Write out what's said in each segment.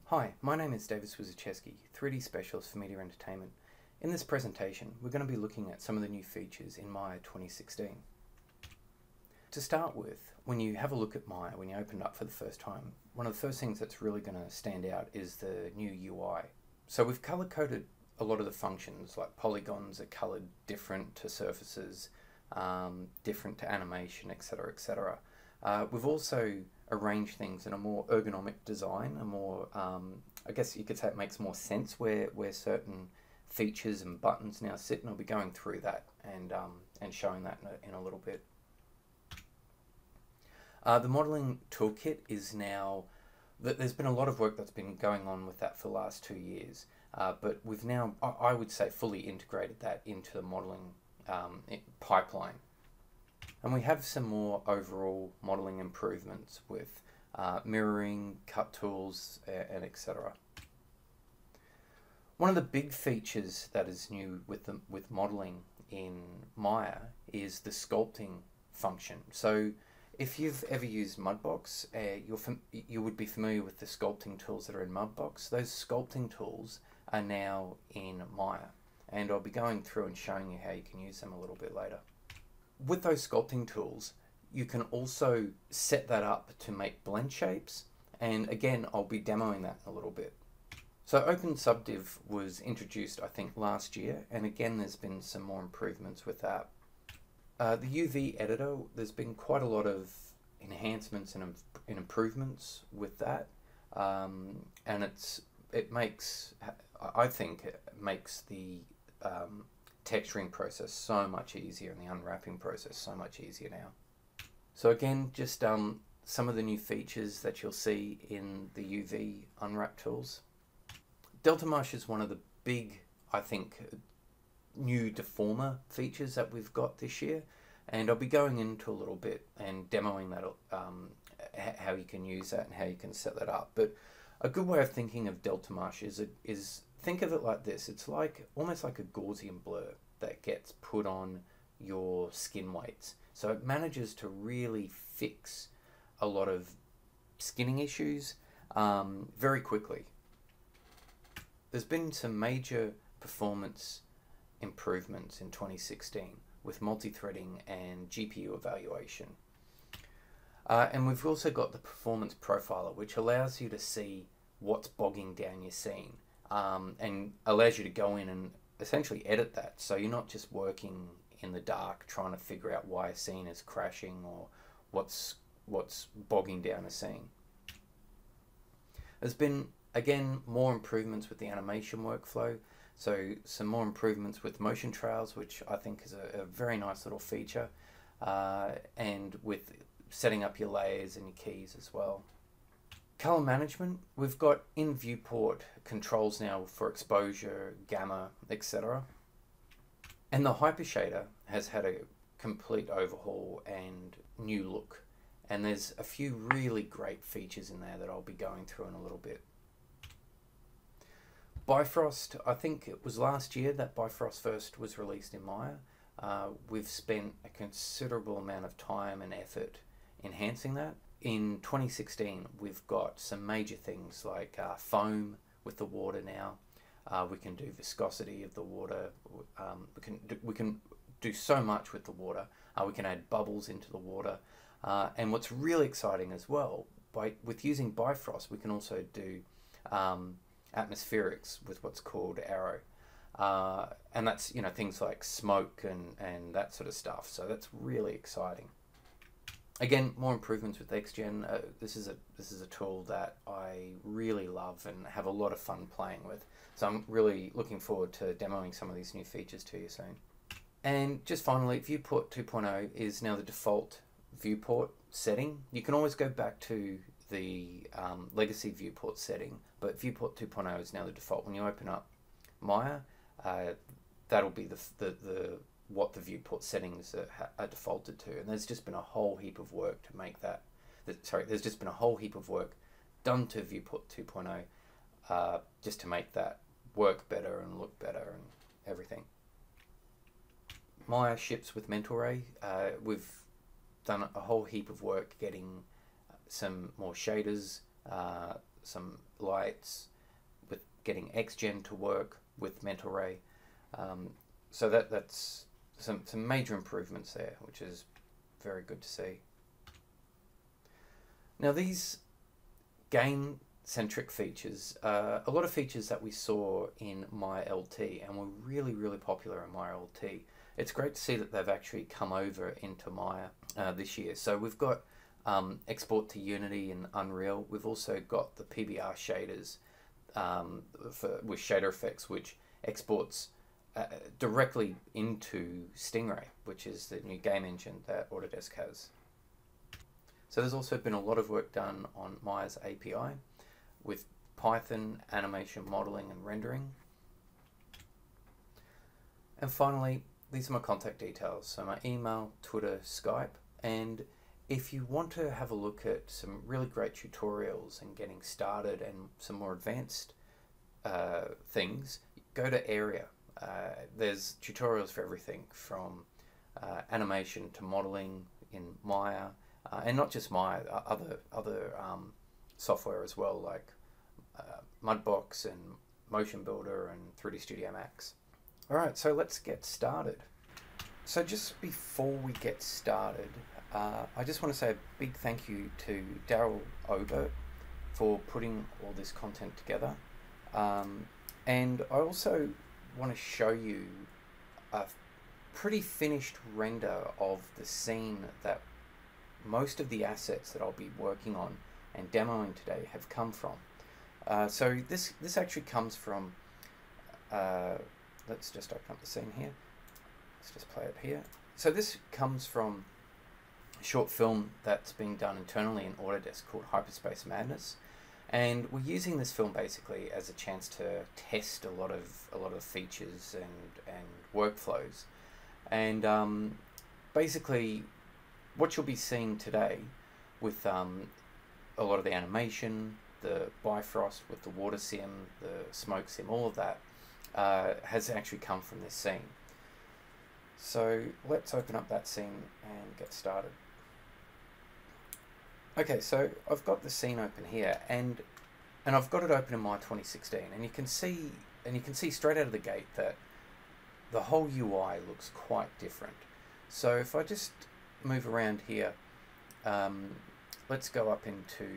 Hi, my name is David Swizaczeski, 3D Specialist for Media Entertainment. In this presentation, we're going to be looking at some of the new features in Maya 2016. To start with, when you have a look at Maya, when you open it up for the first time, one of the first things that's really going to stand out is the new UI. So we've color-coded a lot of the functions, like polygons are colored different to surfaces, different to animation, etc., etc. We've also arrange things in a more ergonomic design, a more, I guess you could say it makes more sense where certain features and buttons now sit, and I'll be going through that and showing that in a little bit. The modeling toolkit is now, there's been a lot of work that's been going on with that for the last 2 years, but we've now, I would say, fully integrated that into the modeling pipeline. And we have some more overall modeling improvements with mirroring, cut tools, and etc. One of the big features that is new with modeling in Maya is the sculpting function. So if you've ever used Mudbox, you would be familiar with the sculpting tools that are in Mudbox. Those sculpting tools are now in Maya, and I'll be going through and showing you how you can use them a little bit later. With those sculpting tools, you can also set that up to make blend shapes, and again, I'll be demoing that in a little bit. So Open Subdiv was introduced, I think, last year, and again, there's been some more improvements with that. The UV editor, there's been quite a lot of enhancements and improvements with that, and it makes, I think, it makes the texturing process so much easier and the unwrapping process so much easier now. So again, just some of the new features that you'll see in the UV unwrap tools. Delta Mush is one of the big, I think, new deformer features that we've got this year, and I'll be going into a little bit and demoing that, how you can use that and how you can set that up. But a good way of thinking of Delta Mush is think of it like this. It's like almost like a Gaussian blur that gets put on your skin weights. So it manages to really fix a lot of skinning issues very quickly. There's been some major performance improvements in 2016 with multi-threading and GPU evaluation. And we've also got the performance profiler, which allows you to see what's bogging down your scene. And allows you to go in and essentially edit that, so you're not just working in the dark trying to figure out why a scene is crashing or what's bogging down a scene. There's been, again, more improvements with the animation workflow, so some more improvements with motion trails, which I think is a very nice little feature, and with setting up your layers and your keys as well. Color management, we've got in viewport controls now for exposure, gamma, etc. And the Hypershader has had a complete overhaul and new look. And there's a few really great features in there that I'll be going through in a little bit. Bifrost, I think it was last year that Bifrost first was released in Maya. We've spent a considerable amount of time and effort enhancing that. In 2016, we've got some major things like foam with the water now. We can do viscosity of the water. We can do so much with the water. We can add bubbles into the water. And what's really exciting as well, with using Bifrost, we can also do atmospherics with what's called Aero. And that's, you know, things like smoke and that sort of stuff. So that's really exciting. Again, more improvements with Xgen. This is a tool that I really love and have a lot of fun playing with. So I'm really looking forward to demoing some of these new features to you soon. And just finally, Viewport 2.0 is now the default viewport setting. You can always go back to the legacy viewport setting, but Viewport 2.0 is now the default. When you open up Maya, that'll be what the viewport settings are defaulted to, and there's just been a whole heap of work to make that. There's just been a whole heap of work done to Viewport 2.0 just to make that work better and look better and everything. Maya ships with Mental Ray. We've done a whole heap of work getting some more shaders some lights, with getting Xgen to work with mental ray. So that's some major improvements there, which is very good to see. Now these game-centric features, a lot of features that we saw in MyLT and were really, really popular in MyLT. It's great to see that they've actually come over into Maya this year. So we've got export to Unity and Unreal. We've also got the PBR shaders with shader effects, which exports directly into Stingray, which is the new game engine that Autodesk has. So there's also been a lot of work done on Maya's API with Python, animation modeling and rendering. And finally, these are my contact details. So my email, Twitter, Skype, and if you want to have a look at some really great tutorials and getting started and some more advanced things, go to Area. There's tutorials for everything from animation to modeling in Maya, and not just Maya, other software as well, like Mudbox and Motion Builder and 3D Studio Max. Alright, so let's get started. So just before we get started, I just want to say a big thank you to Daryl Obert for putting all this content together. And I also want to show you a pretty finished render of the scene that most of the assets that I'll be working on and demoing today have come from. So this actually comes from, let's just open up the scene here. Let's just play it here. So this comes from a short film that's being done internally in Autodesk called Hyperspace Madness. And we're using this film basically as a chance to test a lot of features and workflows. And basically, what you'll be seeing today with a lot of the animation, the Bifrost with the water sim, the smoke sim, all of that has actually come from this scene. So let's open up that scene and get started. Okay, so I've got the scene open here, and I've got it open in my 2016, and you can see straight out of the gate that the whole UI looks quite different. So if I just move around here, let's go up into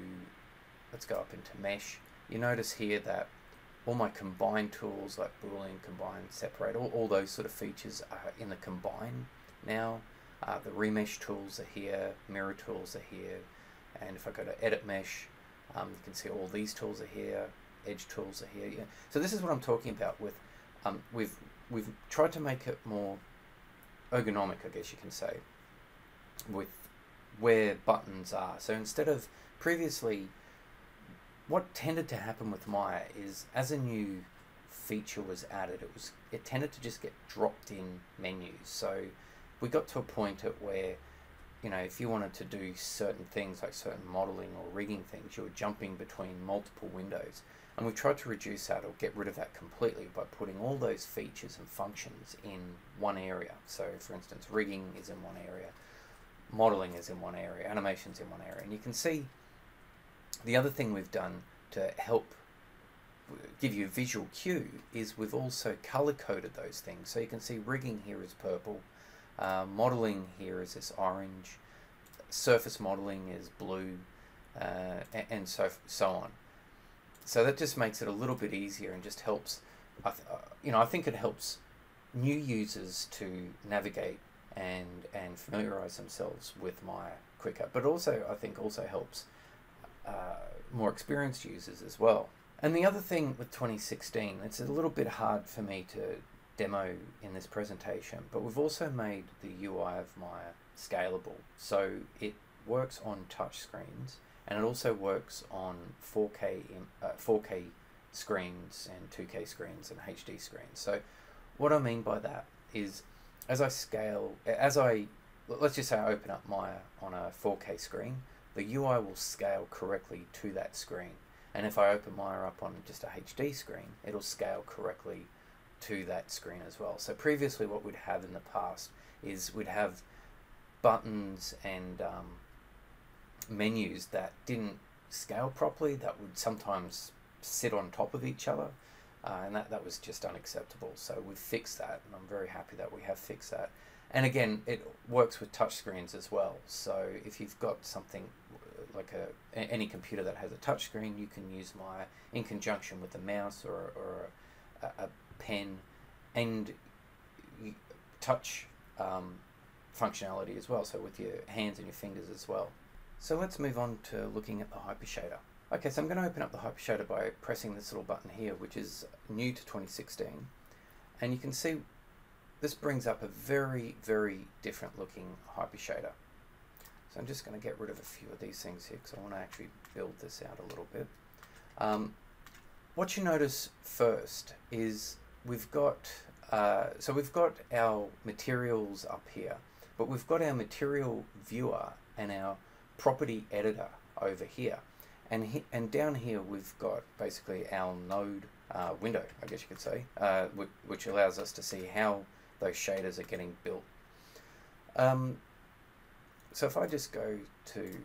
mesh. You notice here that all my combine tools like boolean, combine, separate, all those sort of features are in the combine now. The remesh tools are here, mirror tools are here, and if I go to edit mesh, you can see all these tools are here, edge tools are here. Yeah. So this is what I'm talking about with, we've tried to make it more ergonomic, I guess you can say, with where buttons are. So instead of previously, what tended to happen with Maya is as a new feature was added, it tended to just get dropped in menus. So we got to a point at where, you know, if you wanted to do certain things like certain modeling or rigging things, you were jumping between multiple windows. And we've tried to reduce that or get rid of that completely by putting all those features and functions in one area. So for instance, rigging is in one area, modeling is in one area, animation's in one area. And you can see the other thing we've done to help give you a visual cue is we've also color coded those things. So you can see rigging here is purple, modeling here is this orange, surface modeling is blue, and so on. So that just makes it a little bit easier and just helps, I think it helps new users to navigate and familiarize themselves with Maya quicker. But also, I think also helps more experienced users as well. And the other thing with 2016, it's a little bit hard for me to demo in this presentation, but we've also made the UI of Maya scalable. So it works on touch screens, and it also works on 4K screens and 2K screens and HD screens. So what I mean by that is, as I scale, let's just say I open up Maya on a 4K screen, the UI will scale correctly to that screen. And if I open Maya up on just a HD screen, it'll scale correctly to that screen as well. So previously what we'd have in the past is we'd have buttons and menus that didn't scale properly, that would sometimes sit on top of each other, and that was just unacceptable. So we've fixed that, and I'm very happy that we have fixed that. And again, it works with touchscreens as well. So if you've got something like any computer that has a touchscreen, you can use Maya in conjunction with a mouse or a pen, and touch functionality as well, so with your hands and your fingers as well. So let's move on to looking at the Hypershader. Okay, so I'm going to open up the Hypershader by pressing this little button here, which is new to 2016, and you can see this brings up a very, very different looking Hypershader. So I'm just going to get rid of a few of these things here because I want to actually build this out a little bit. What you notice first is we've got our materials up here, but we've got our material viewer and our property editor over here, and down here we've got basically our node window, I guess you could say, which allows us to see how those shaders are getting built. So if I just go to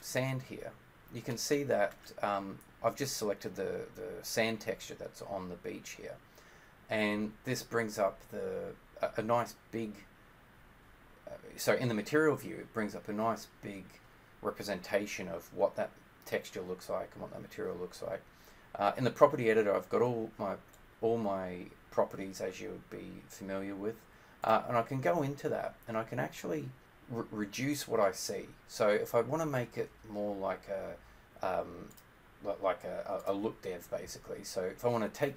sand here, you can see that I've just selected the sand texture that's on the beach here, and this brings up a nice big, so in the material view it brings up a nice big representation of what that texture looks like and what that material looks like. In the property editor I've got all my properties as you would be familiar with, and I can go into that and I can actually reduce what I see. So if I want to make it more like a look dev basically, so if I want to take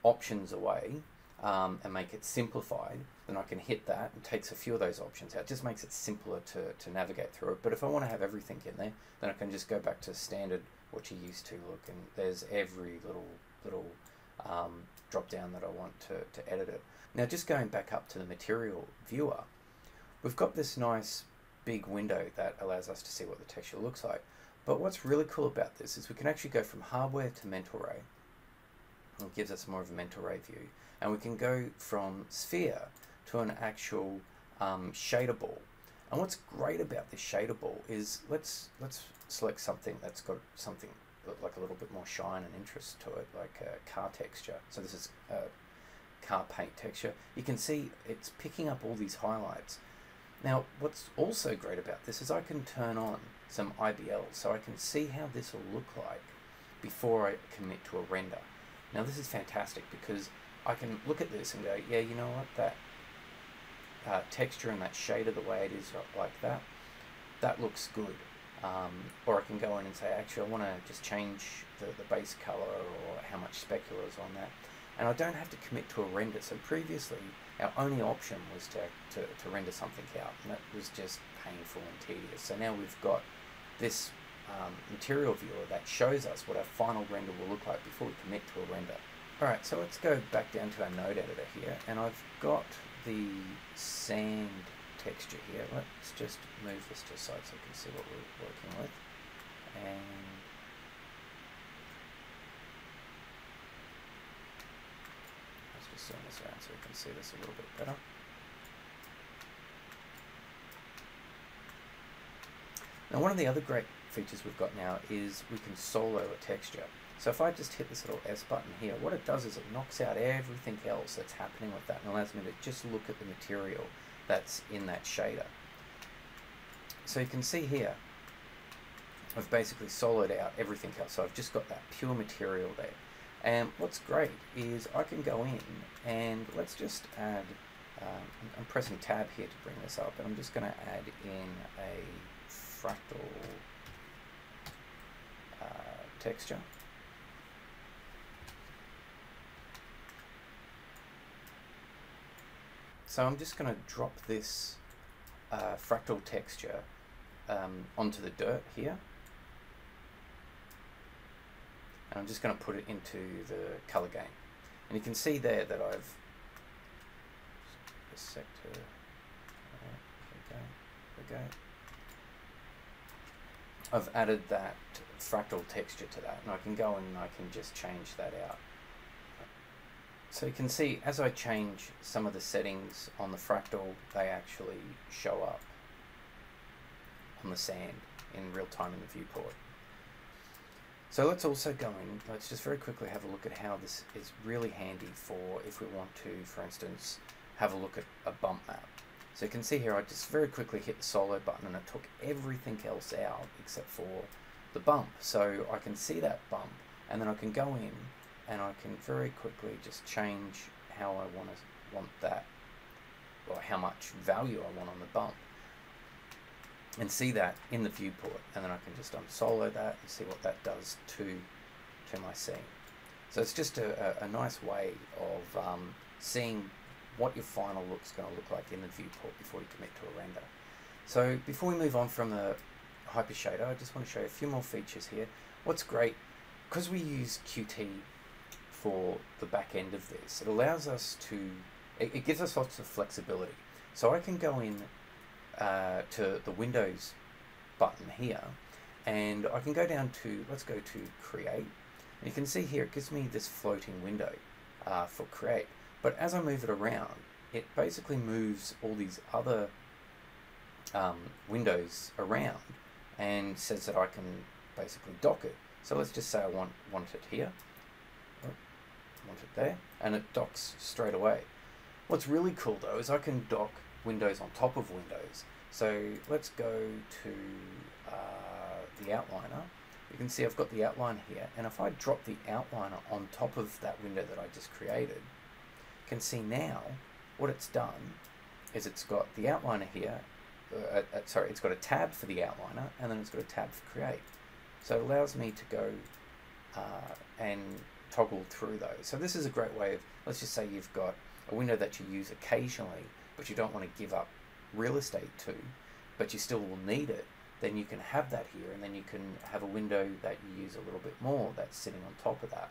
options away and make it simplified, then I can hit that and takes a few of those options out. It just makes it simpler to navigate through it. But if I want to have everything in there, then I can just go back to standard, what you used to look, and there's every little drop down that I want to edit it. Now just going back up to the material viewer, we've got this nice big window that allows us to see what the texture looks like. But what's really cool about this is we can actually go from hardware to mental ray. It gives us more of a mental ray view. And we can go from sphere to an actual shader ball. And what's great about this shader ball is let's select something that's got something like a little bit more shine and interest to it, like a car texture. So this is a car paint texture. You can see it's picking up all these highlights. Now, what's also great about this is I can turn on some IBL, so I can see how this will look like before I commit to a render. Now, this is fantastic because I can look at this and go, yeah, you know what, that texture and that shader, the way it is like that looks good. Or I can go in and say, actually, I want to just change the base color or how much specular is on that. And I don't have to commit to a render. So previously, our only option was to render something out, and that was just painful and tedious. So now we've got this material viewer that shows us what our final render will look like before we commit to a render. Alright, so let's go back down to our node editor here, and I've got the sand texture here. Let's just move this to the side so you can see what we're working with. And let's just zoom this around so we can see this a little bit better. Now, one of the other great features we've got now is we can solo a texture. So if I just hit this little S button here, what it does is it knocks out everything else that's happening with that and allows me to just look at the material that's in that shader. So you can see here, I've basically soloed out everything else. So I've just got that pure material there. And what's great is I can go in and let's just add, I'm pressing tab here to bring this up, and I'm just going to add in a fractal texture. So I'm just going to drop this fractal texture onto the dirt here. And I'm just going to put it into the color game. And you can see there that I've sector. There we go. I've added that fractal texture to that, and I can go and I can just change that out. So you can see as I change some of the settings on the fractal, they actually show up on the sand in real time in the viewport. So let's also go in, let's just very quickly have a look at how this is really handy for if we want to, for instance, have a look at a bump map. So you can see here I just very quickly hit the solo button and it took everything else out except for the bump. So I can see that bump and then I can go in and I can very quickly just change how I want that, or how much value I want on the bump, and see that in the viewport, and then I can just unsolo that and see what that does to my scene. So it's just a nice way of seeing what your final look's going to look like in the viewport before you commit to a render. So before we move on from the Hypershader, I just want to show you a few more features here. What's great, because we use Qt for the back end of this, it allows us to, it gives us lots of flexibility. So I can go in to the Windows button here, and I can go down to, let's go to Create, and you can see here it gives me this floating window for Create. But as I move it around, it basically moves all these other windows around and says that I can basically dock it. So let's just say I want it here, want it there, and it docks straight away. What's really cool though is I can dock windows on top of windows. So let's go to the outliner. You can see I've got the outline here, and if I drop the outliner on top of that window that I just created, you can see now what it's done is it's got the outliner here, sorry, it's got a tab for the outliner, and then it's got a tab for create. So it allows me to go and toggle through those. So this is a great way of, let's just say you've got a window that you use occasionally, but you don't want to give up real estate to, but you still will need it, then you can have that here, and then you can have a window that you use a little bit more that's sitting on top of that.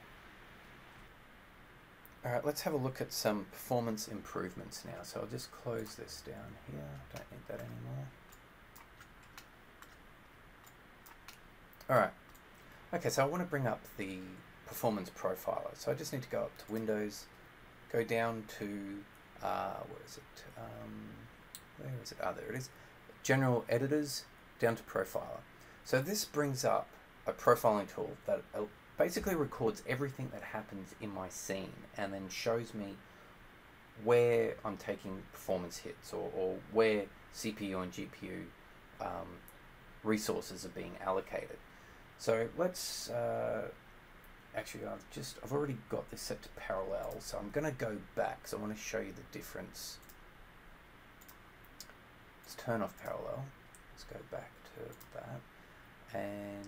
Alright, let's have a look at some performance improvements now. So I'll just close this down here, don't need that anymore. Alright, okay, so I want to bring up the performance profiler. So I just need to go up to Windows, go down to, where is it? Where is it? There it is. General Editors, down to Profiler. So this brings up a profiling tool that basically records everything that happens in my scene and then shows me where I'm taking performance hits, or where CPU and GPU resources are being allocated. So let's actually I've already got this set to parallel, so I'm going to go back, so I want to show you the difference. Let's turn off parallel. Let's go back to that, and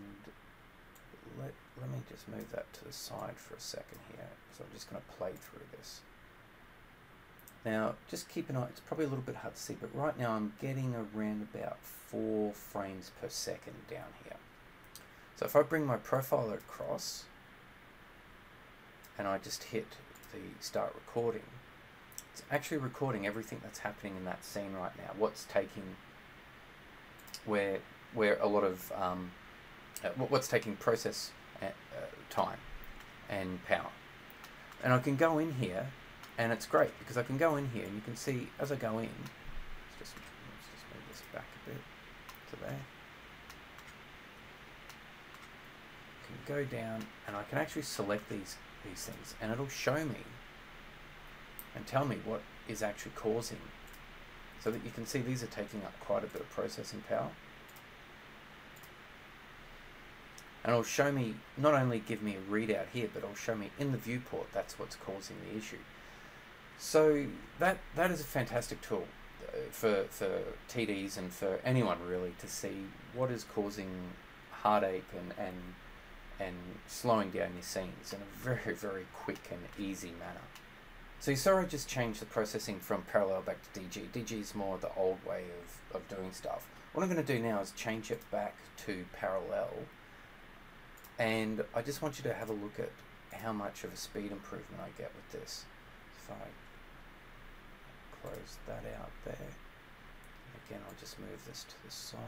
let me just move that to the side for a second here. So I'm just going to play through this. Now, just keep an eye. It's probably a little bit hard to see, but right now I'm getting around about 4 frames per second down here. So if I bring my profiler across and I just hit the start recording, it's actually recording everything that's happening in that scene right now. What's taking, where a lot of what's taking process time and power. And I can go in here, and it's great because I can go in here and you can see as I go in, let's just move this back a bit to there. I can go down and I can actually select these things, and it'll show me and tell me what is actually causing, so that you can see these are taking up quite a bit of processing power. And it'll show me, not only give me a readout here, but it'll show me in the viewport that's what's causing the issue. So that is a fantastic tool for TDs and for anyone really to see what is causing heartache and slowing down your scenes in a very, very quick and easy manner. So you saw I just changed the processing from parallel back to DG. DG is more the old way of doing stuff. What I'm going to do now is change it back to parallel. And I just want you to have a look at how much of a speed improvement I get with this. If I close that out there, again I'll just move this to the side.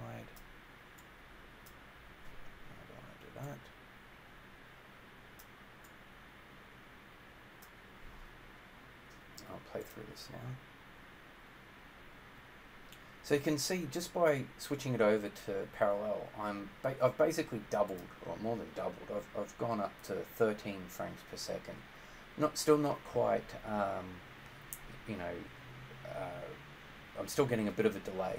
I don't want to do that. I'll play through this now. So you can see just by switching it over to parallel, I've basically doubled, or more than doubled. I've gone up to 13 frames per second. Still not quite, you know, I'm still getting a bit of a delay.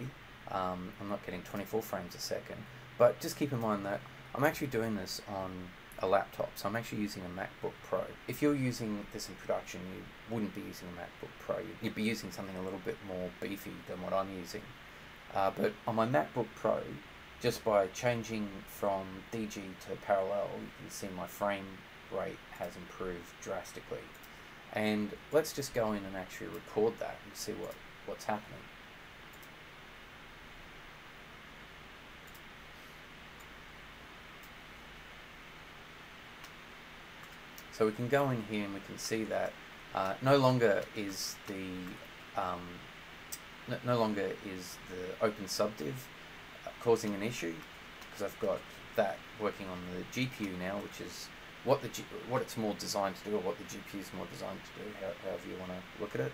I'm not getting 24 frames a second, but just keep in mind that I'm actually doing this on a laptop, so I'm actually using a MacBook Pro. If you're using this in production, you wouldn't be using a MacBook Pro. You'd be using something a little bit more beefy than what I'm using. But on my MacBook Pro, just by changing from DG to parallel, you can see my frame rate has improved drastically. And let's just go in and actually record that and see what's happening. So we can go in here and we can see that no longer is the open subdiv causing an issue, because I've got that working on the GPU now, which is what it's more designed to do, or what the GPU is more designed to do, however you want to look at it.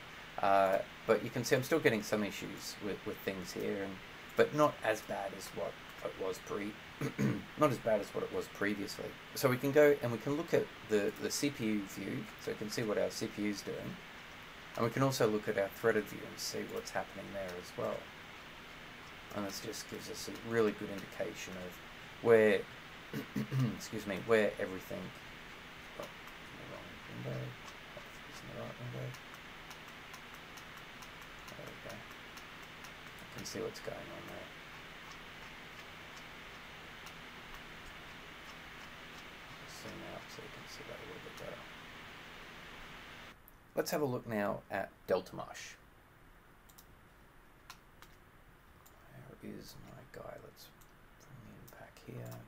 But you can see I'm still getting some issues with things here, but not as bad as what it was not as bad as what it was previously. So we can go and we can look at the CPU view, so we can see what our CPU is doing, and we can also look at our threaded view and see what's happening there as well. And this just gives us a really good indication of where, excuse me, where everything. Oh, in the wrong window. It's in the right window. There we go. I can see what's going on there. Zoom out so you can see that a little bit better. Let's have a look now at Delta Mush. Where is my guy? Let's bring him back here.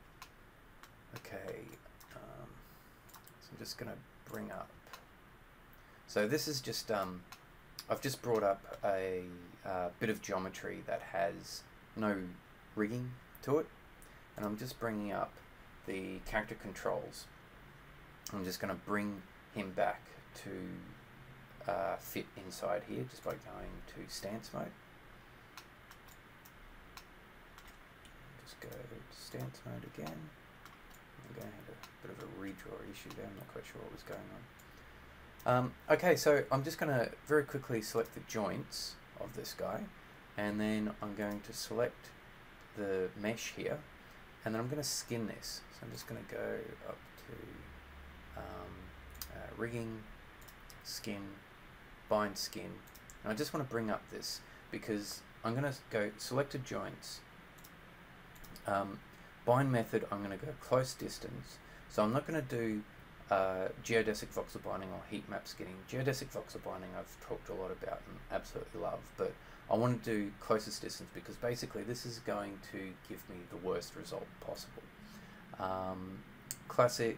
Okay, so I'm just going to bring up. So this is just, I've just brought up a bit of geometry that has no rigging to it, and I'm just bringing up the character controls. I'm just going to bring him back to fit inside here just by going to stance mode. Just go to stance mode again. I'm going to have a bit of a redraw issue there. I'm not quite sure what was going on. Okay, so I'm just going to very quickly select the joints of this guy, and then I'm going to select the mesh here, and then I'm going to skin this. So I'm just going to go up to rigging, skin, bind skin, and I just want to bring up this because I'm going to go selected joints, bind method. I'm going to go close distance, so I'm not going to do geodesic voxel binding or heat map skinning. Geodesic voxel binding I've talked a lot about and absolutely love, but I want to do closest distance because basically this is going to give me the worst result possible. Classic,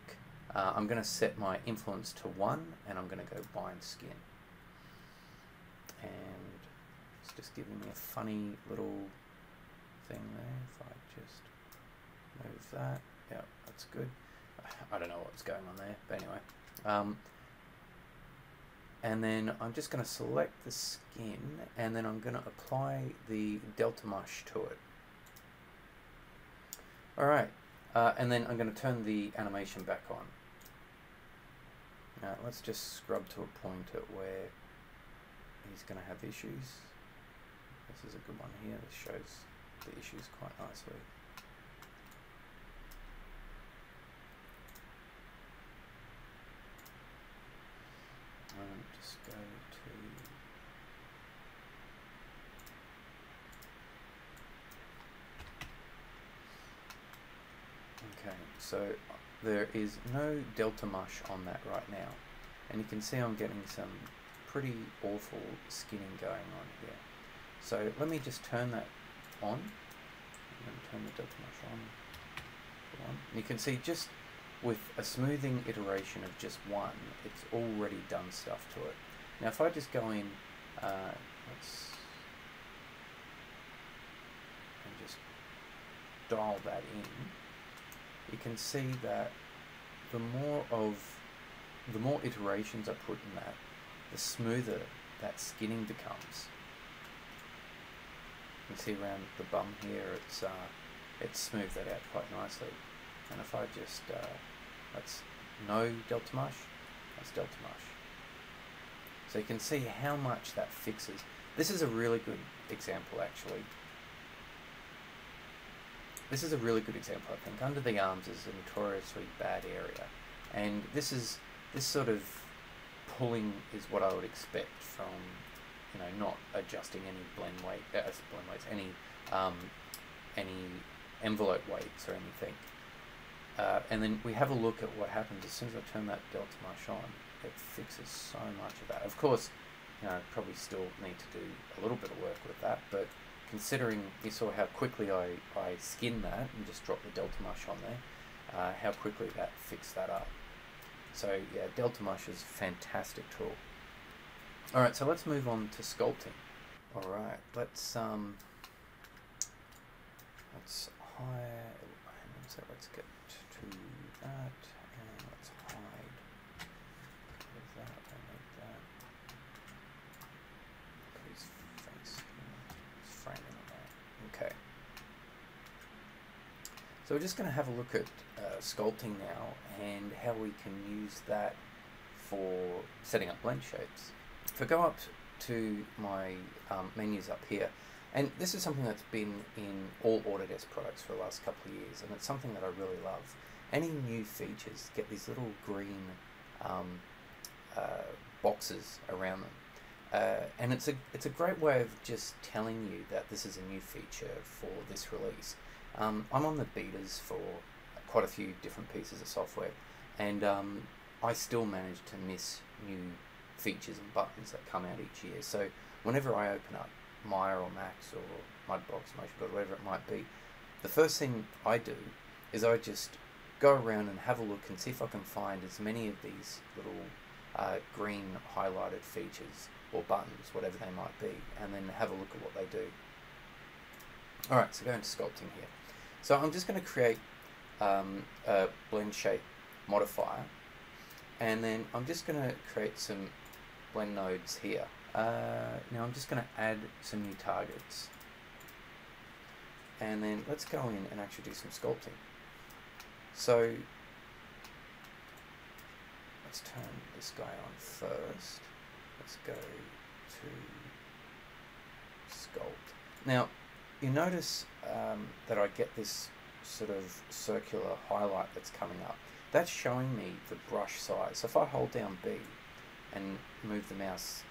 I'm going to set my influence to 1 and I'm going to go bind skin. And it's just giving me a funny little thing there. If I just move that, yeah, that's good. I don't know what's going on there, but anyway. And then I'm just going to select the skin, and then I'm going to apply the Delta Mush to it. Alright, and then I'm going to turn the animation back on. Now let's just scrub to a point at where he's going to have issues. This is a good one here. This shows the issues quite nicely. Just go to okay, so there is no Delta Mush on that right now, and you can see I'm getting some pretty awful skinning going on here. So let me just turn that on. I'm going to turn the Delta Mush on. You can see just with a smoothing iteration of just 1, it's already done stuff to it. Now if I just go in, let's and just dial that in, you can see that the more iterations I put in that, the smoother that skinning becomes. You can see around the bum here, it's smoothed that out quite nicely. And if I just, that's no delta mush, that's delta mush. So you can see how much that fixes. This is a really good example, actually. This is a really good example, I think. Under the arms is a notoriously bad area. And this sort of pulling is what I would expect from, you know, not adjusting any blend weights, any envelope weights or anything. And then we have a look at what happens as soon as I turn that delta mush on. It fixes so much of that. Of course, you know, I probably still need to do a little bit of work with that, but considering you saw how quickly I skinned that and just dropped the delta mush on there, how quickly that fixed that up. So yeah, delta mush is a fantastic tool. Alright, so let's move on to sculpting. Alright, let's hire, so let's get to that, and let's hide that, and make that, put his face here, his framing on that. Okay. So we're just going to have a look at sculpting now and how we can use that for setting up blend shapes. If I go up to my menus up here, and this is something that's been in all Autodesk products for the last couple of years, and it's something that I really love. Any new features get these little green boxes around them, and it's a great way of just telling you that this is a new feature for this release. I'm on the betas for quite a few different pieces of software, and I still manage to miss new features and buttons that come out each year. So whenever I open up Maya or Max or Mudbox, MotionBuilder, whatever it might be, the first thing I do is I just go around and have a look and see if I can find as many of these little green highlighted features or buttons, whatever they might be, and then have a look at what they do. Alright, so going to sculpting here. So I'm just going to create a blend shape modifier, and then I'm just going to create some blend nodes here. Now I'm just going to add some new targets, and then let's go in and actually do some sculpting. So let's turn this guy on first. Let's go to sculpt. Now you notice that I get this sort of circular highlight that's coming up. That's showing me the brush size. So if I hold down B and move the mouse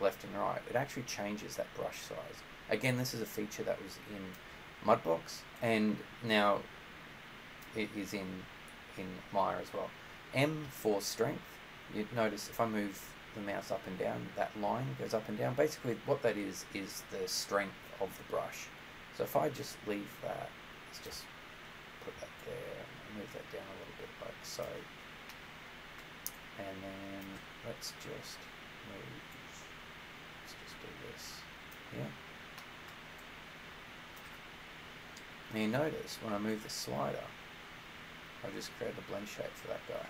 left and right, it actually changes that brush size. Again, this is a feature that was in Mudbox, and now it is in Maya as well. M for strength. You notice if I move the mouse up and down, that line goes up and down. Basically what that is the strength of the brush. So if I just leave that, let's just put that there and move that down a little bit like so. And then let's just move, let's just do this here. Now you notice when I move the slider, I just created a blend shape for that guy.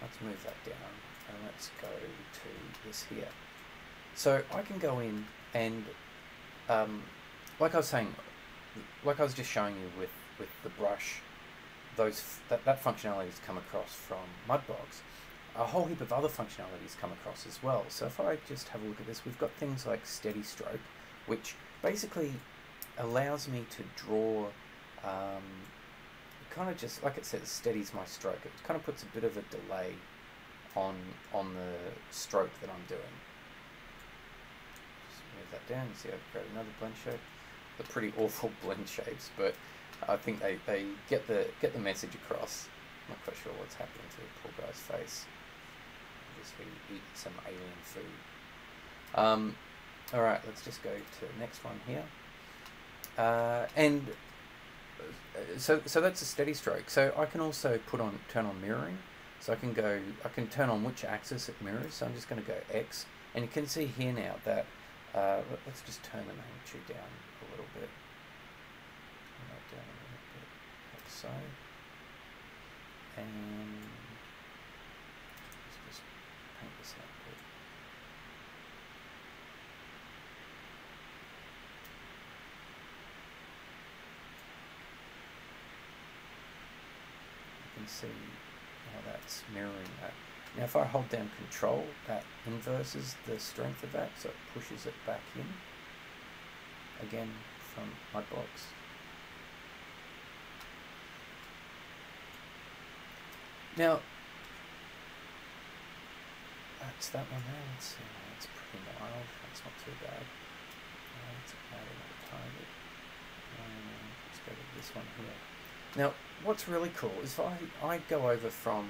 Let's move that down and let's go to this here. So I can go in and like I was saying, like I was just showing you with the brush, that functionalities come across from Mudbox. A whole heap of other functionalities come across as well. So if I just have a look at this, we've got things like steady stroke, which basically allows me to draw, kind of just like it says, steadies my stroke. It kind of puts a bit of a delay on the stroke that I'm doing. Just move that down. You see I've created another blend shape. They're pretty awful blend shapes, but I think they get the message across. I'm not quite sure what's happening to the poor guy's face. Obviously eat some alien food. Alright, let's just go to the next one here. So that's a steady stroke. So I can also turn on mirroring. So I can turn on which axis it mirrors. So I'm just going to go X, and you can see here now that let's just turn the magnitude down a little bit. Turn that down a little bit, like so. And let's just paint this out a bit. can see how that's mirroring that. Now if I hold down Control, that inverses the strength of that, so it pushes it back in, again from my box. Now, that's that one there. Let's see, that's pretty mild, that's not too bad. Let's add another target. Let's go to this one here. Now, what's really cool is if I go over from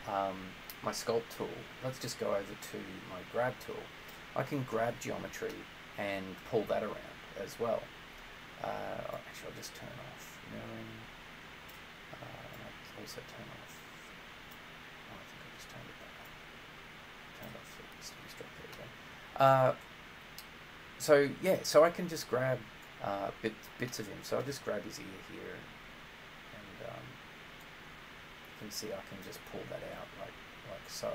my sculpt tool, let's just go over to my grab tool. I can grab geometry and pull that around as well. Actually, I'll just turn off mirroring. I'll also turn off. Oh, I think I just turned it back on. Turned off the sticky stroke. There we go. So yeah, so I can just grab bits of him. So I'll just grab his ear here, and you can see I can just pull that out like so.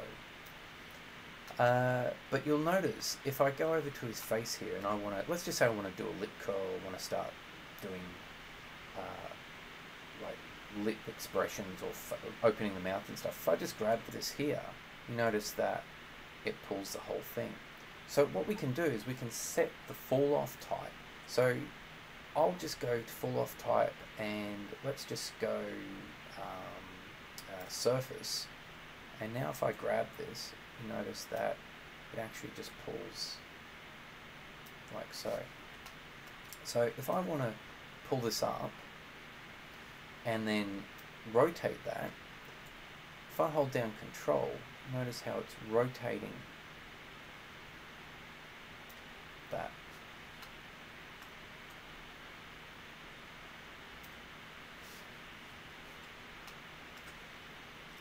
But you'll notice if I go over to his face here and I want to, let's just say I want to do a lip curl, I want to start doing like lip expressions or opening the mouth and stuff. If I just grab this here, you notice that it pulls the whole thing. So what we can do is we can set the fall off type. So I'll just go to fall off type and let's just go surface. And now if I grab this, you notice that it actually just pulls like so. So if I want to pull this up and then rotate that, if I hold down Control, notice how it's rotating that.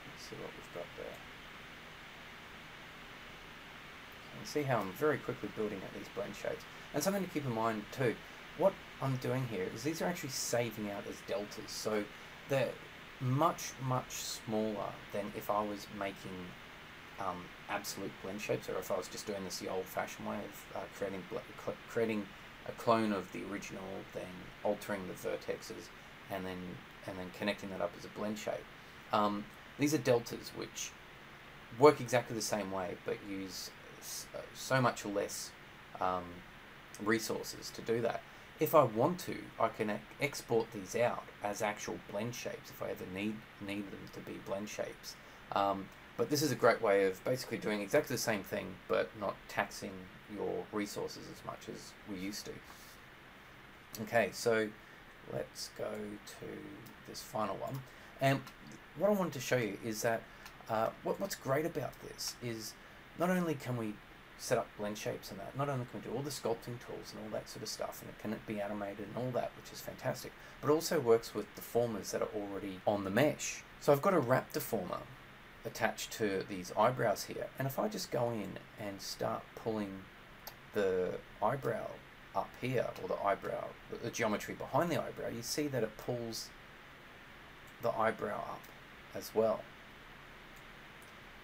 Let's see what we've got there. You can see how I'm very quickly building out these blend shapes. And something to keep in mind too, what I'm doing here is these are actually saving out as deltas. So they're much smaller than if I was making absolute blend shapes, or if I was just doing this the old-fashioned way of creating a clone of the original, then altering the vertexes, and then connecting that up as a blend shape. These are deltas which work exactly the same way, but use so much less resources to do that. If I want to, I can export these out as actual blend shapes if I ever need them to be blend shapes. But this is a great way of basically doing exactly the same thing, but not taxing your resources as much as we used to. Okay, so let's go to this final one. And what I wanted to show you is that what's great about this is not only can we set up blend shapes and that, not only can we do all the sculpting tools and all that sort of stuff, and it can be animated and all that, which is fantastic, but it also works with deformers that are already on the mesh. So I've got a wrap deformer attached to these eyebrows here, and if I just go in and start pulling the eyebrow up here, or the eyebrow, the geometry behind the eyebrow, you see that it pulls the eyebrow up as well.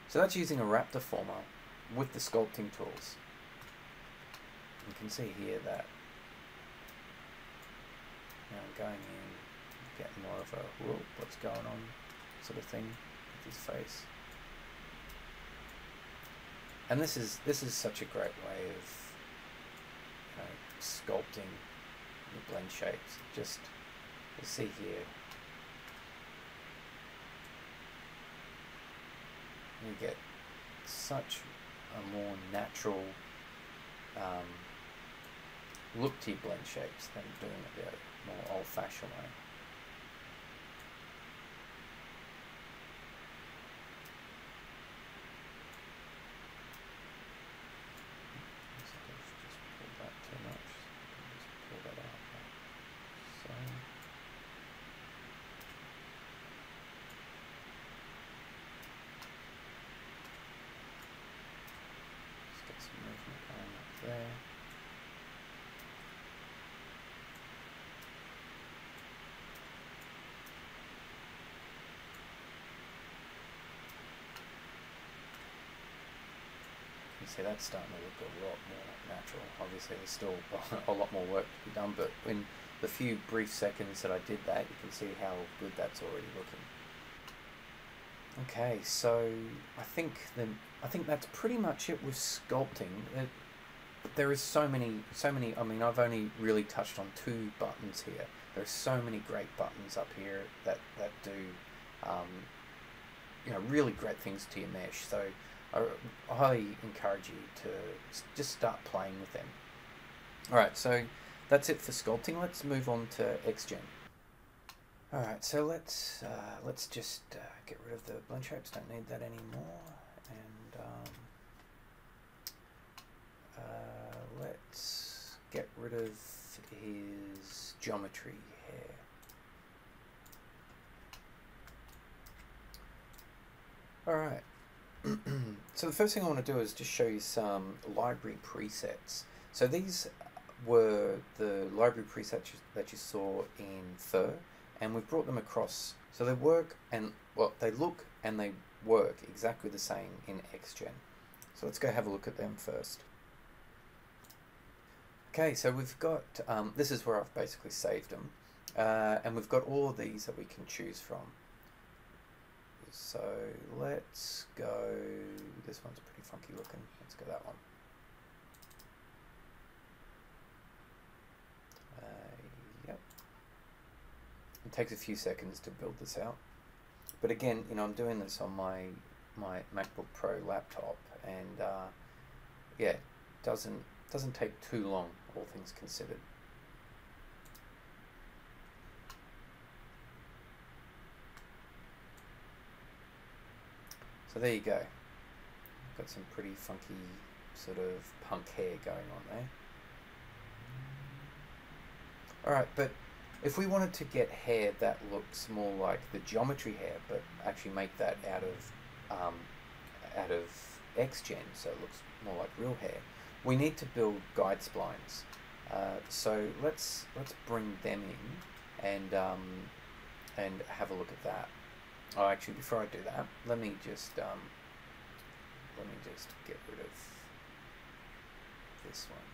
So that's using a wrap deformer with the sculpting tools. You can see here that now I'm going in, getting more of a whoop, what's going on sort of thing with his face. And this is such a great way of, you know, sculpting the blend shapes. Just you see here, you get such a more natural look to your blend shapes than doing it the more old-fashioned way. See, that's starting to look a lot more natural. Obviously there's still a lot more work to be done, but in the few brief seconds that I did that, you can see how good that's already looking. Okay, so I think that's pretty much it with sculpting. There is so many. I mean, I've only really touched on 2 buttons here. There's so many great buttons up here that do, really great things to your mesh. So I highly encourage you to just start playing with them. All right, so that's it for sculpting. Let's move on to Xgen. All right, so let's just get rid of the blend shapes. Don't need that anymore, and let's get rid of his geometry here. All right. So the first thing I want to do is just show you some library presets. So these were the library presets that you saw in Fur, and we've brought them across. So they work and, well, they look and they work exactly the same in Xgen. So let's go have a look at them first. Okay, so we've got, this is where I've basically saved them, and we've got all of these that we can choose from. So let's go, this one's pretty funky looking, let's go that one. Yep. It takes a few seconds to build this out. But again, I'm doing this on my MacBook Pro laptop, and yeah, it doesn't take too long, all things considered. So there you go. Got some pretty funky sort of punk hair going on there. Alright, but if we wanted to get hair that looks more like the geometry hair, but actually make that out of Xgen, so it looks more like real hair, we need to build guide splines. So let's bring them in and have a look at that. Oh, actually, before I do that, let me just get rid of this one.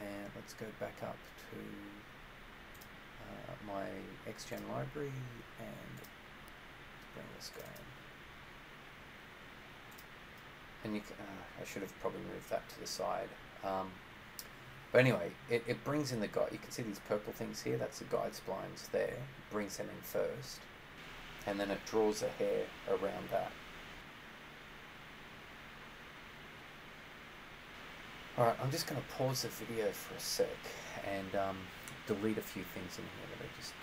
And let's go back up to my Xgen library and bring this going. And you can, I should have probably moved that to the side. But anyway, it brings in the guide. You can see these purple things here. That's the guide splines there. Brings them in first, and then it draws a hair around that. All right, I'm just going to pause the video for a sec and delete a few things in here that are just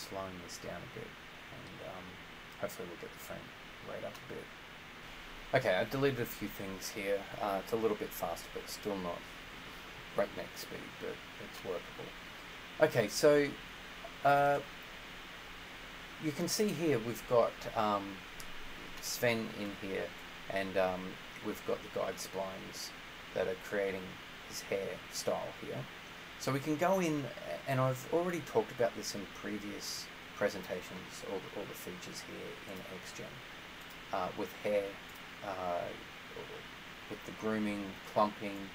slowing this down a bit, and hopefully we'll get the frame rate up a bit. Okay, I deleted a few things here. It's a little bit faster, but still not breakneck speed, but it's workable. Okay, so you can see here we've got Sven in here, and we've got the guide splines that are creating his hair style here. So we can go in, and I've already talked about this in previous presentations, all the features here in Xgen, with hair, with the grooming, clumping.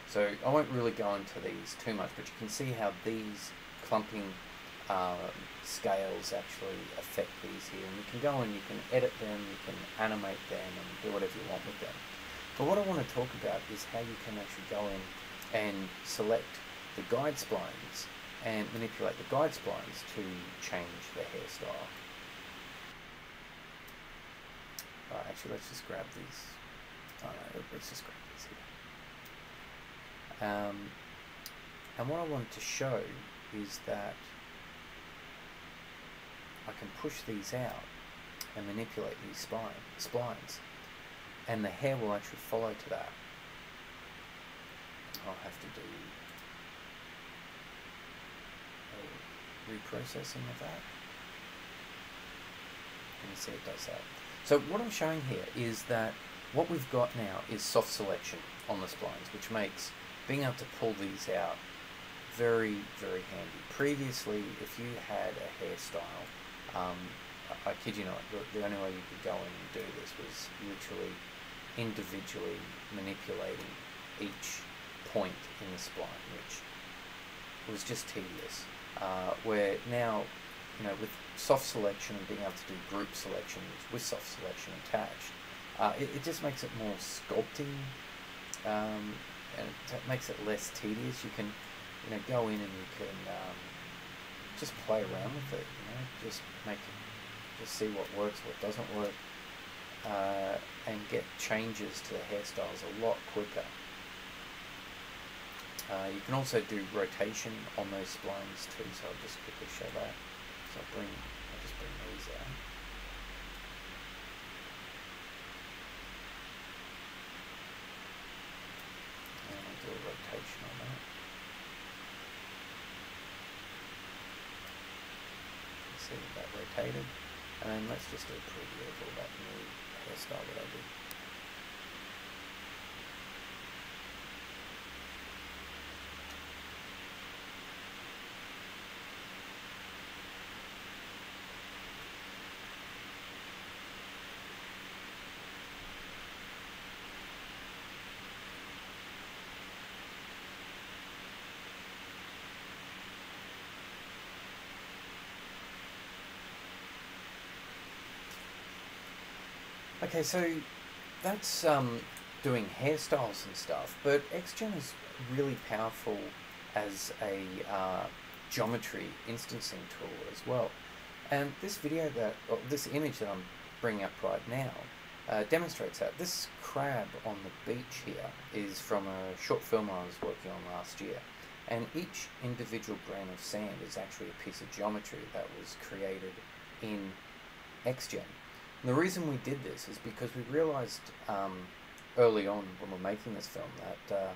So I won't really go into these too much, but you can see how these clumping scales actually affect these here. And you can go and you can edit them, you can animate them, and do whatever you want with them. But what I want to talk about is how you can actually go in and select the guide splines and manipulate the guide splines to change the hairstyle. Actually, let's just grab these. Let's just grab these here. And what I wanted to show is that I can push these out and manipulate these splines, and the hair will actually follow to that. I'll have to do a reprocessing of that. And you see it does that. So what I'm showing here is that what we've got now is soft selection on the splines, which makes being able to pull these out very, very handy. Previously, if you had a hairstyle, I kid you not, the only way you could go in and do this was literally individually manipulating each point in the spline, which was just tedious. Where now, you know, with soft selection and being able to do group selections with soft selection attached, it just makes it more sculpting, and it makes it less tedious. You can, you know, go in and you can just play around with it. You know, just make it, just see what works, what doesn't work, and get changes to the hairstyles a lot quicker. You can also do rotation on those splines too, so I'll just quickly show that. So I'll just bring these out. And I'll do a rotation on that. See that rotated. And then let's just do a preview of all that new hairstyle that I did. Okay, so that's doing hairstyles and stuff, but Xgen is really powerful as a geometry instancing tool as well. And this video or this image that I'm bringing up right now demonstrates that. This crab on the beach here is from a short film I was working on last year. And each individual grain of sand is actually a piece of geometry that was created in Xgen. And the reason we did this is because we realized early on when we're making this film that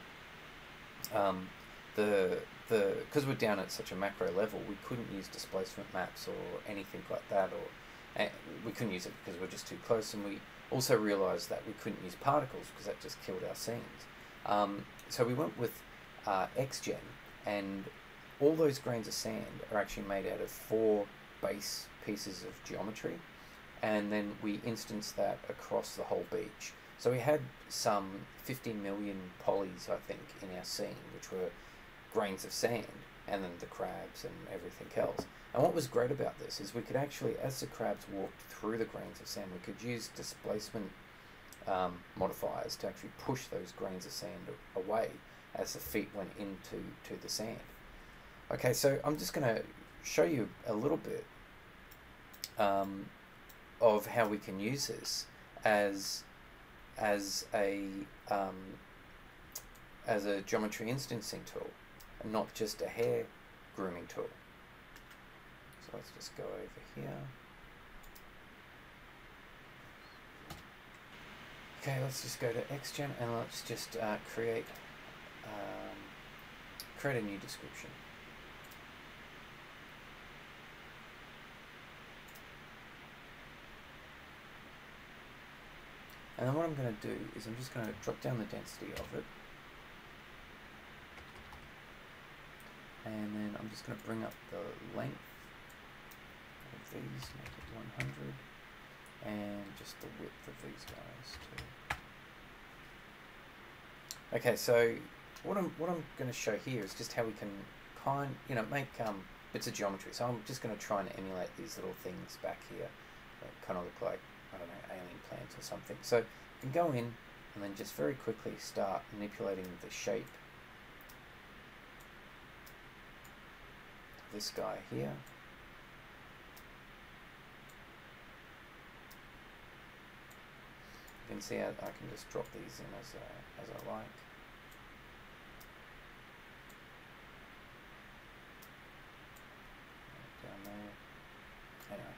because we're down at such a macro level, we couldn't use displacement maps or anything like that, or we couldn't use it because we're just too close. And we also realized that we couldn't use particles because that just killed our scenes. So we went with Xgen, and all those grains of sand are actually made out of 4 base pieces of geometry. And then we instanced that across the whole beach. So we had some 50 million polys, I think, in our scene, which were grains of sand, and then the crabs and everything else. And what was great about this is we could actually, as the crabs walked through the grains of sand, we could use displacement modifiers to actually push those grains of sand away as the feet went into the sand. Okay, so I'm just going to show you a little bit of how we can use this as a geometry instancing tool, and not just a hair grooming tool. So let's just go over here. Okay, let's just go to Xgen and let's just create a new description. And then what I'm going to do is I'm just going to drop down the density of it. And then I'm just going to bring up the length of these, make it 100. And just the width of these guys too. Okay, so what I'm going to show here is just how we can make bits of geometry. So I'm just going to try and emulate these little things back here that kind of look like, I don't know, alien plants or something. So you can go in and then just very quickly start manipulating the shape of this guy here. You can see I can just drop these in as I like. Down there. Anyway,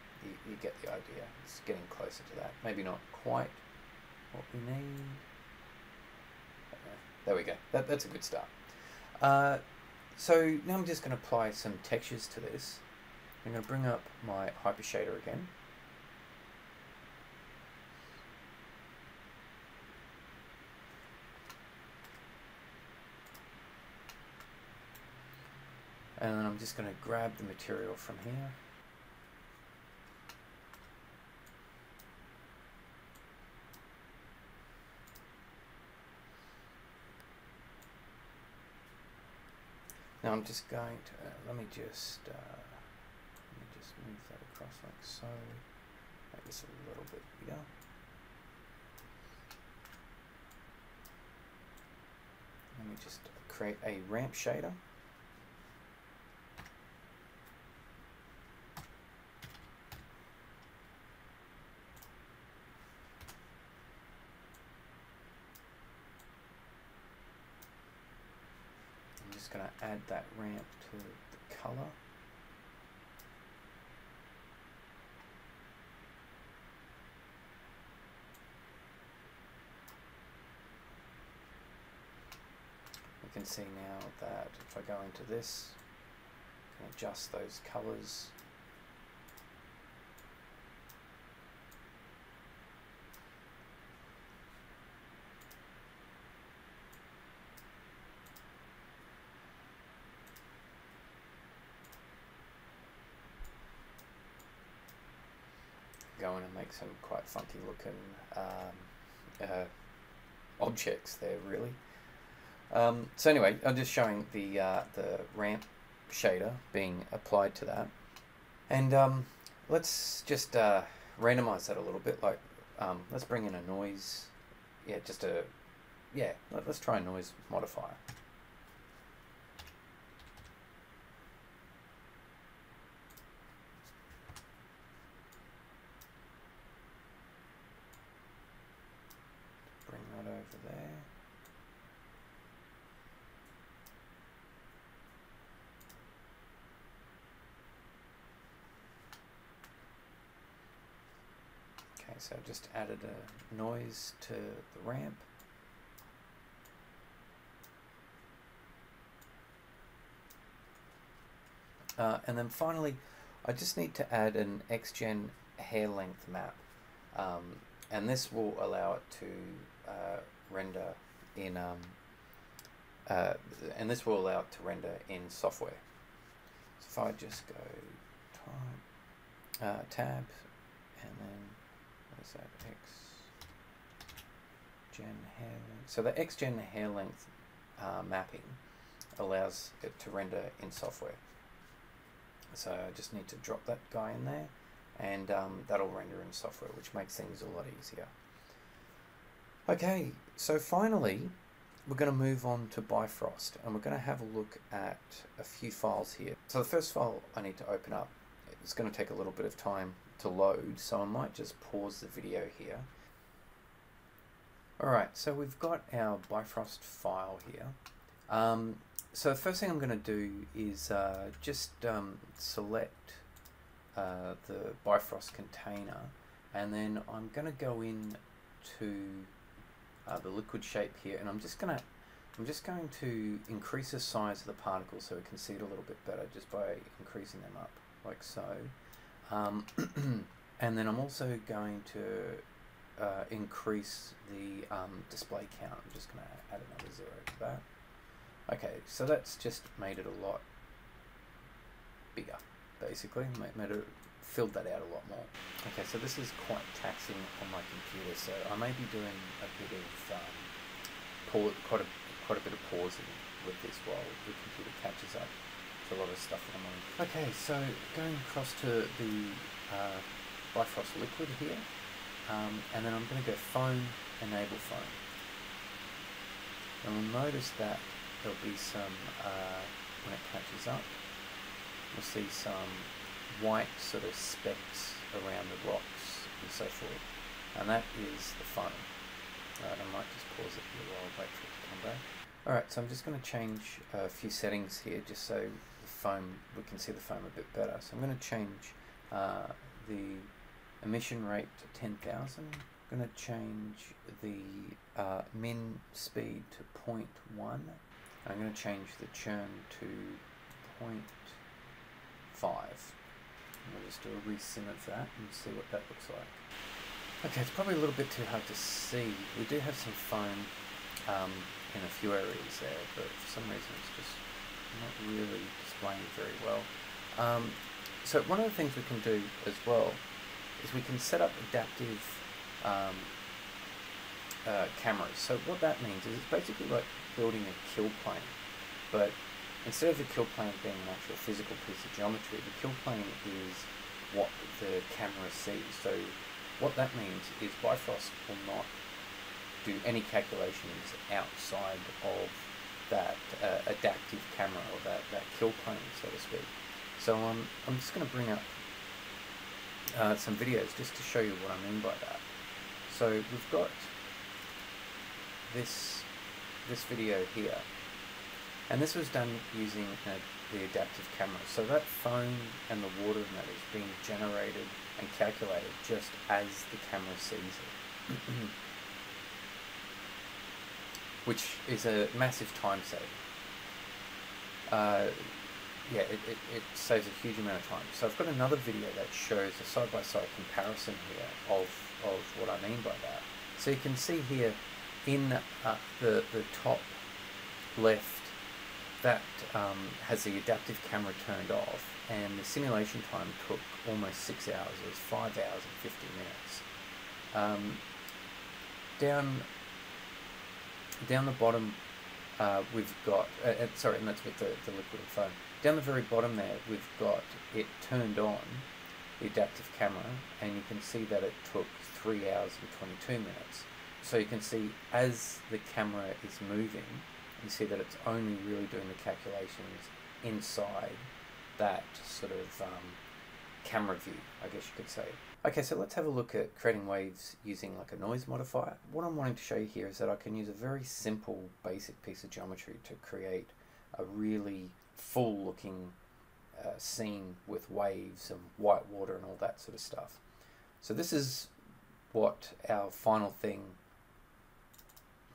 you get the idea. It's getting closer to that. Maybe not quite what we need. There we go. That's a good start. So now I'm just going to apply some textures to this. I'm going to bring up my Hypershader again. And then I'm just going to grab the material from here. Now I'm just going to, let me just move that across like so, make this a little bit bigger. Let me just create a ramp shader. I'm just going to add that ramp to the color. You can see now that if I go into this, I can adjust those colors. Go in and make some quite funky looking objects there, really. So anyway, I'm just showing the ramp shader being applied to that, and let's just randomize that a little bit. Like, let's bring in a noise. Yeah, let's try a noise modifier. Bring that over there. So I just added a noise to the ramp. And then finally, I just need to add an Xgen hair length map. And this will allow it to render in software. So if I just go tab, and then what is that? Xgen hair length. So the Xgen hair length mapping allows it to render in software. So I just need to drop that guy in there, and that'll render in software, which makes things a lot easier. Okay, so finally we're going to move on to Bifrost, and we're going to have a look at a few files here. So the first file I need to open up, it's going to take a little bit of time to load, so I might just pause the video here. Alright, so we've got our Bifrost file here. So the first thing I'm going to do is just select the Bifrost container, and then I'm going to go in to the liquid shape here, and I'm just going to increase the size of the particles so we can see it a little bit better just by increasing them up like so. And then I'm also going to increase the display count. I'm just going to add another 0 to that. Okay, so that's just made it a lot bigger, basically. Filled that out a lot more. Okay, so this is quite taxing on my computer, so I may be doing a bit of quite a bit of pausing with this while the computer catches up to a lot of stuff that I'm on. Okay, so going across to the Bifrost liquid here, and then I'm going to go phone, enable phone. And we'll notice that there'll be some, when it catches up, we'll see some white sort of specks around the rocks and so forth, and that is the phone. Alright, I might just pause it here while I wait for it to come back. Alright, so I'm just going to change a few settings here just so the foam, we can see the foam a bit better. So I'm going to change the emission rate to 10,000. I'm going to change the min speed to 0.1. I'm going to change the churn to 0.5. We'll just do a resim of that and see what that looks like. Okay, it's probably a little bit too hard to see. We do have some foam in a few areas there, but for some reason it's just not really displaying very well. So one of the things we can do as well is we can set up adaptive cameras. So what that means is it's basically like building a kill plane, but instead of the kill plane being an actual physical piece of geometry, the kill plane is what the camera sees. So what that means is Bifrost will not do any calculations outside of that adaptive camera, or that kill plane, so to speak. So I'm just going to bring up some videos just to show you what I mean by that. So we've got this video here, and this was done using the adaptive camera. So that foam and the water in that is being generated and calculated just as the camera sees it. Which is a massive time saving. Yeah, it saves a huge amount of time. So I've got another video that shows a side-by-side comparison here of what I mean by that. So you can see here in the top left, that has the adaptive camera turned off, and the simulation time took almost 6 hours. It was 5 hours and 50 minutes. Down the bottom, we've got, sorry, and that's with the liquid and foam. Down the very bottom there, we've got it turned on, the adaptive camera, and you can see that it took 3 hours and 22 minutes. So you can see as the camera is moving, you see that it's only really doing the calculations inside that sort of camera view, I guess you could say. Okay, so let's have a look at creating waves using like a noise modifier. What I'm wanting to show you here is that I can use a very simple, basic piece of geometry to create a really full looking scene with waves and white water and all that sort of stuff. So this is what our final thing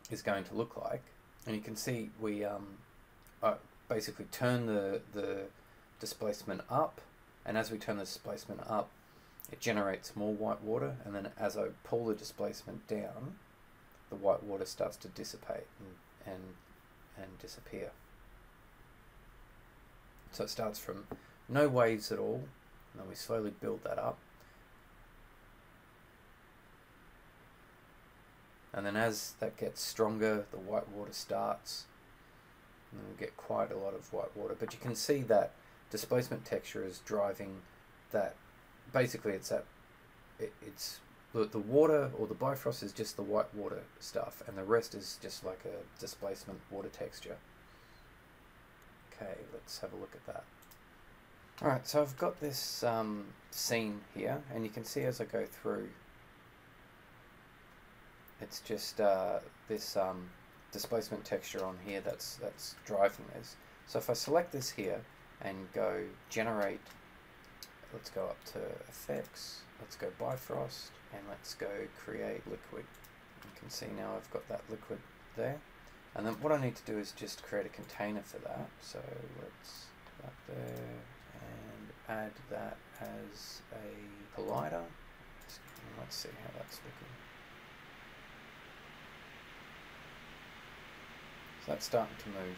is going to look like. And you can see we basically turn the displacement up, and as we turn the displacement up, it generates more white water, and then as I pull the displacement down, the white water starts to dissipate and disappear. So it starts from no waves at all, and then we slowly build that up. And then as that gets stronger, the white water starts, and then we get quite a lot of white water. But you can see that displacement texture is driving that. Basically, it's the water, or the Bifrost is just the white water stuff, and the rest is just like a displacement water texture. Okay, let's have a look at that. Alright, so I've got this scene here, and you can see as I go through, it's just this displacement texture on here that's driving this. So if I select this here and go generate, let's go up to effects, let's go Bifrost, and let's go create liquid. You can see now I've got that liquid there. And then what I need to do is just create a container for that. So let's put that there and add that as a collider. Let's see how that's looking. So that's starting to move.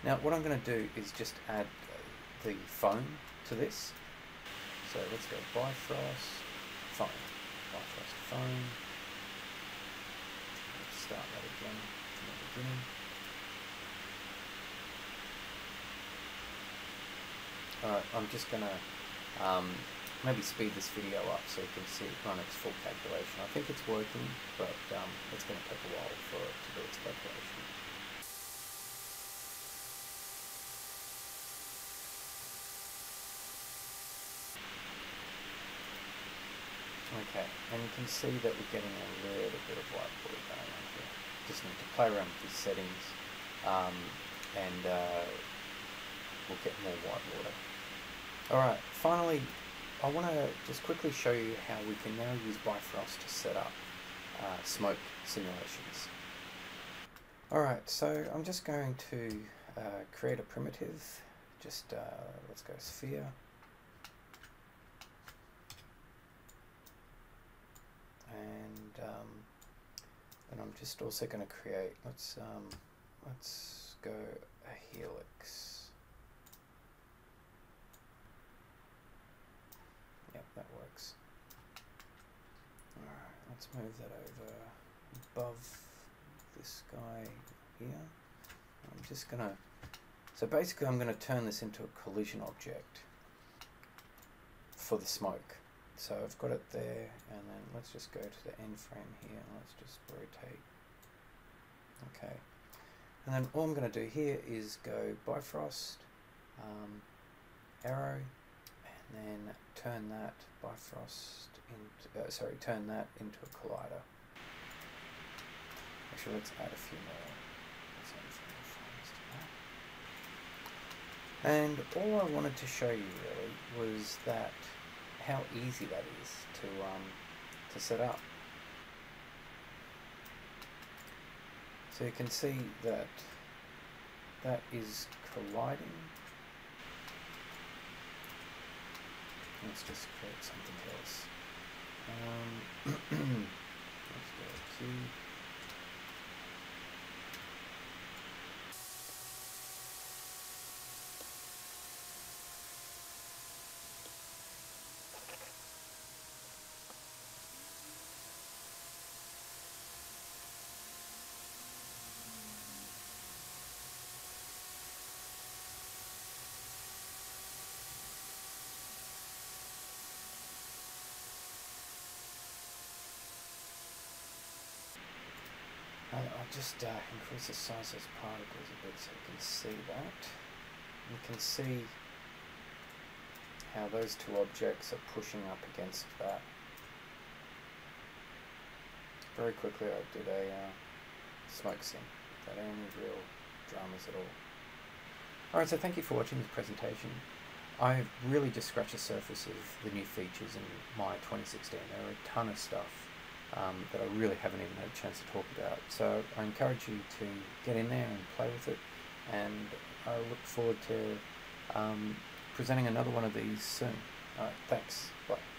Now what I'm going to do is just add the foam to this. So let's go Bifrost, foam, Bifrost, foam. Let's start that again from the beginning. Alright, I'm just going to maybe speed this video up so you can see it run its full calculation. I think it's working, but it's going to take a while for it to do its calculation. Okay, and you can see that we're getting a little bit of white water going on here. Just need to play around with these settings, and we'll get more white water. Alright, finally, I want to just quickly show you how we can now use Bifrost to set up smoke simulations. Alright, so I'm just going to create a primitive. Just let's go sphere. And then I'm just also going to create, let's go a helix. Yep, that works. Alright, let's move that over above this guy here. I'm just gonna, so basically I'm gonna turn this into a collision object for the smoke. So I've got it there, and then let's just go to the end frame here, and let's just rotate. Okay, and then all I'm going to do here is go Bifrost, arrow, and then turn that Bifrost into, turn that into a collider. Actually, let's add a few more. And all I wanted to show you really was that how easy that is to set up. So you can see that that is colliding. Let's just create something else. Let's go to I'll just increase the size of those particles a bit so you can see that. You can see how those two objects are pushing up against that. Very quickly I did a smoke scene without any real dramas at all. Alright, so thank you for watching this presentation. I've really just scratched the surface of the new features in Maya 2016. There are a ton of stuff that I really haven't even had a chance to talk about. So I encourage you to get in there and play with it, and I look forward to presenting another one of these soon. Alright, thanks. Bye.